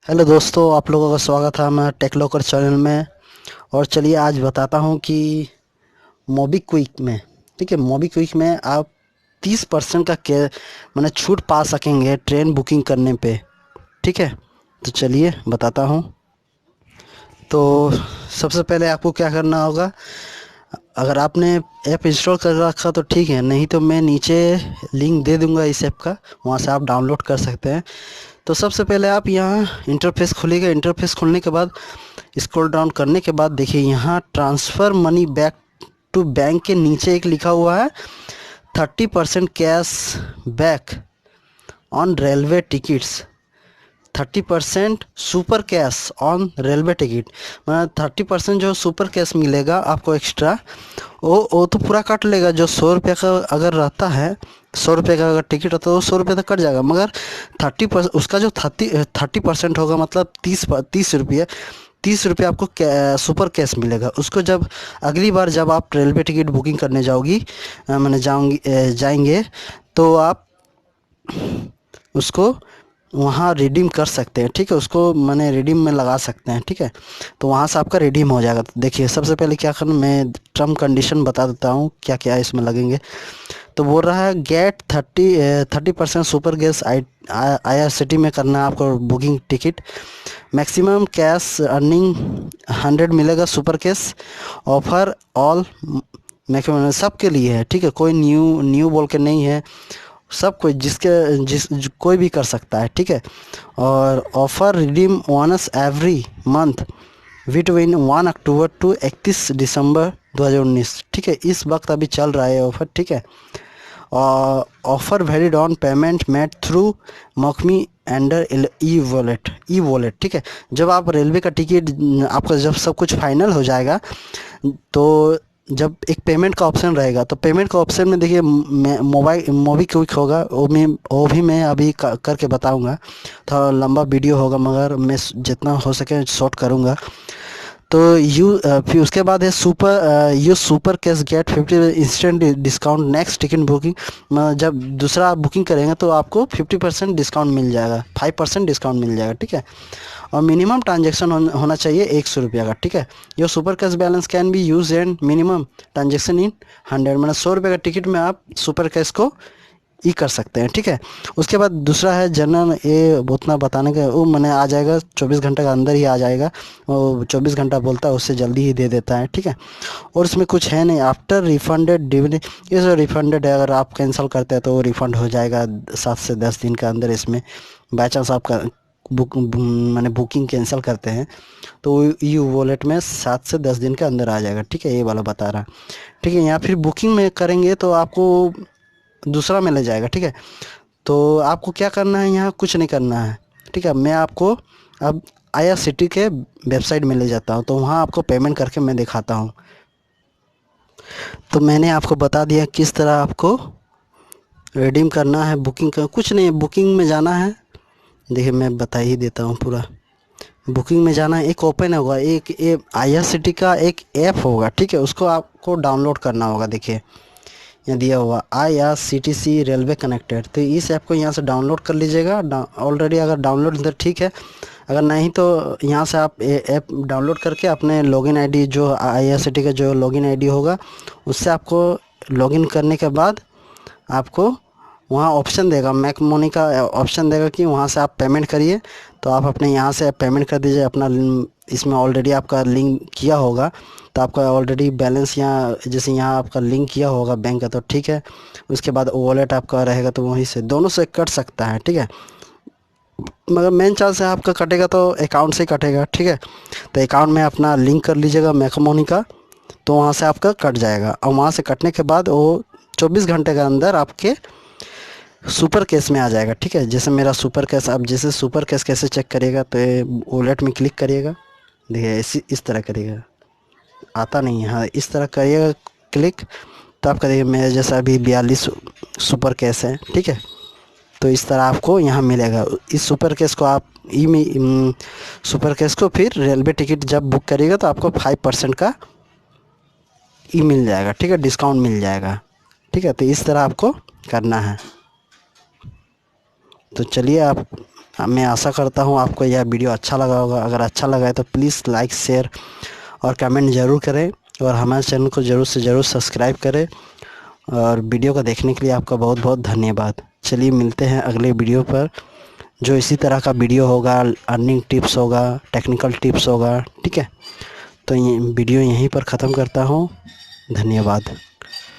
Hello दोस्तों, आप लोगों का स्वागत है हमारे टेक लॉकर चैनल में। और चलिए आज बताता हूँ कि मोबीक्विक में, ठीक है, मोबीक्विक में आप 30% का के मैंने छूट पा सकेंगे ट्रेन बुकिंग करने पे। ठीक है, तो चलिए बताता हूँ। तो सबसे पहले आपको क्या करना होगा, अगर आपने ऐप इंस्टॉल कर रखा तो ठीक है, नहीं तो मैं नीचे लिंक दे दूँगा इस ऐप का, वहाँ से आप डाउनलोड कर सकते हैं। तो सबसे पहले आप यहाँ इंटरफेस खुलेगा। इंटरफेस खुलने के बाद स्क्रॉल डाउन करने के बाद देखिए यहाँ transfer money back to bank के नीचे एक लिखा हुआ है 30% cash back on railway tickets. 30% super cash on railway ticket, मतलब 30% जो सुपर कैश मिलेगा आपको एक्स्ट्रा, वो तो पूरा काट लेगा। जो 100 रुपये का अगर रहता है, 100 रुपये का अगर टिकट रहता है तो 100 रुपये तक कट जाएगा, मगर 30% उसका जो 30% होगा, मतलब 30 रुपये, 30 रुपये आपको सुपर कैश मिलेगा। उसको जब अगली बार जब आप रेलवे टिकट बुकिंग करने मैंने जाएंगे, तो आप उसको वहाँ रिडीम कर सकते हैं। ठीक है, उसको मैंने रिडीम में लगा सकते हैं। ठीक है, तो वहाँ से आपका रिडीम हो जाएगा। तो देखिए सबसे पहले क्या करना, मैं टर्म कंडीशन बता देता हूँ क्या क्या इसमें लगेंगे। तो बोल रहा है गेट 30% सुपर गैस IRCTC में करना है आपको booking ticket. Maximum cash earning 100 मिलेगा super cash. Offer all maximum सबके लिए है। ठीक है, कोई न्यू न्यू बोल के नहीं है, सब कोई कोई भी कर सकता है। ठीक है, और offer redeem once every month between 1 October to 31 December 2019। ठीक है, इस वक्त अभी चल रहा है ऑफ़र। ठीक है, offer valid on payment made through मकमी एंडर ई वॉलेट। ठीक है, जब आप रेलवे का टिकट आपका जब सब कुछ फाइनल हो जाएगा, तो जब एक पेमेंट का ऑप्शन रहेगा, तो पेमेंट का ऑप्शन में देखिए मोबाइल मोबीक्विक होगा, वो भी मैं अभी करके बताऊंगा। थोड़ा लंबा वीडियो होगा, मगर मैं जितना हो सके शॉर्ट करूंगा। तो फिर उसके बाद है super cash get 50 instant discount next ticket booking. जब दूसरा आप बुकिंग करेंगे तो आपको 50% डिस्काउंट मिल जाएगा, 5% डिस्काउंट मिल जाएगा। ठीक है, और मिनिमम ट्रांजेक्शन होना चाहिए 100 रुपये का। ठीक है, your super cash balance can be use and minimum transaction in 100, मतलब 100 रुपये का टिकट में आप सुपर कैश को ई कर सकते हैं। ठीक है, उसके बाद दूसरा है जनरल, ये उतना बताने का वो मैंने आ जाएगा 24 घंटे के अंदर ही आ जाएगा। वो 24 घंटा बोलता है, उससे जल्दी ही दे देता है। ठीक है, और इसमें कुछ है नहीं। आफ्टर रिफंडेड डिविडेंड, ये जो रिफंडेड है, अगर आप कैंसिल करते हैं तो वो रिफंड हो जाएगा 7 से 10 दिन के अंदर। इसमें बाई चांस आपका मैंने बुकिंग कैंसिल करते हैं तो यू वॉलेट में 7 से 10 दिन के अंदर आ जाएगा। ठीक है, ये वाला बता रहा। ठीक है, या फिर बुकिंग में करेंगे तो आपको दूसरा मिल जाएगा। ठीक है, तो आपको क्या करना है, यहाँ कुछ नहीं करना है। ठीक है, मैं आपको अब IRCTC के वेबसाइट में ले जाता हूँ, तो वहाँ आपको पेमेंट करके मैं दिखाता हूँ। तो मैंने आपको बता दिया किस तरह आपको रिडीम करना है। बुकिंग का कुछ नहीं है, बुकिंग में जाना है। देखिए मैं बता ही देता हूँ पूरा। बुकिंग में जाना है, एक ओपन होगा, एक IRCTC का एक ऐप होगा। ठीक है, उसको आपको डाउनलोड करना होगा। देखिए यहाँ दिया हुआ IRCTC रेलवे कनेक्टेड, तो इस ऐप को यहाँ से डाउनलोड कर लीजिएगा। ऑलरेडी अगर डाउनलोड इधर ठीक है, अगर नहीं तो यहाँ से आप ऐप डाउनलोड करके अपने लॉगिन आईडी, जो IRCTC का जो लॉगिन आईडी होगा, उससे आपको लॉगिन करने के बाद आपको वहाँ ऑप्शन देगा, मैक मनी का ऑप्शन देगा कि वहाँ से आप पेमेंट करिए। तो आप अपने यहाँ से पेमेंट कर दीजिए अपना। इसमें ऑलरेडी आपका लिंक किया होगा, तो आपका ऑलरेडी बैलेंस यहाँ, जैसे यहाँ आपका लिंक किया होगा बैंक का, तो ठीक है। उसके बाद वॉलेट आपका रहेगा, तो वहीं से दोनों से कट सकता है। ठीक है, मगर मेन चार्ज से आपका कटेगा तो अकाउंट से कटेगा। ठीक है, तो अकाउंट में अपना लिंक कर लीजिएगा मैकमोनी का, तो वहाँ से आपका कट जाएगा। और वहाँ से कटने के बाद वो 24 घंटे के अंदर आपके सुपर कैश में आ जाएगा। ठीक है, जैसे मेरा सुपर कैश, आप जैसे सुपर कैश कैसे चेक करिएगा, तो वॉलेट में क्लिक करिएगा। देखिए इस तरह करिएगा, आता नहीं है, हाँ इस तरह करिएगा क्लिक, तो आपका देखिए मेरे जैसा अभी 42 सुपर कैश है। ठीक है, तो इस तरह आपको यहाँ मिलेगा। इस सुपर कैश को आप सुपर कैश को फिर रेलवे टिकट जब बुक करिएगा तो आपको 5% का मिल जाएगा। ठीक है, डिस्काउंट मिल जाएगा। ठीक है, तो इस तरह आपको करना है। तो चलिए आप मैं आशा करता हूँ आपको यह वीडियो अच्छा लगा होगा। अगर अच्छा लगा है तो प्लीज़ लाइक, शेयर और कमेंट ज़रूर करें, और हमारे चैनल को ज़रूर से ज़रूर सब्सक्राइब करें। और वीडियो को देखने के लिए आपका बहुत बहुत धन्यवाद। चलिए मिलते हैं अगले वीडियो पर, जो इसी तरह का वीडियो होगा, अर्निंग टिप्स होगा, टेक्निकल टिप्स होगा, ठीक है। तो ये वीडियो यहीं पर ख़त्म करता हूँ। धन्यवाद।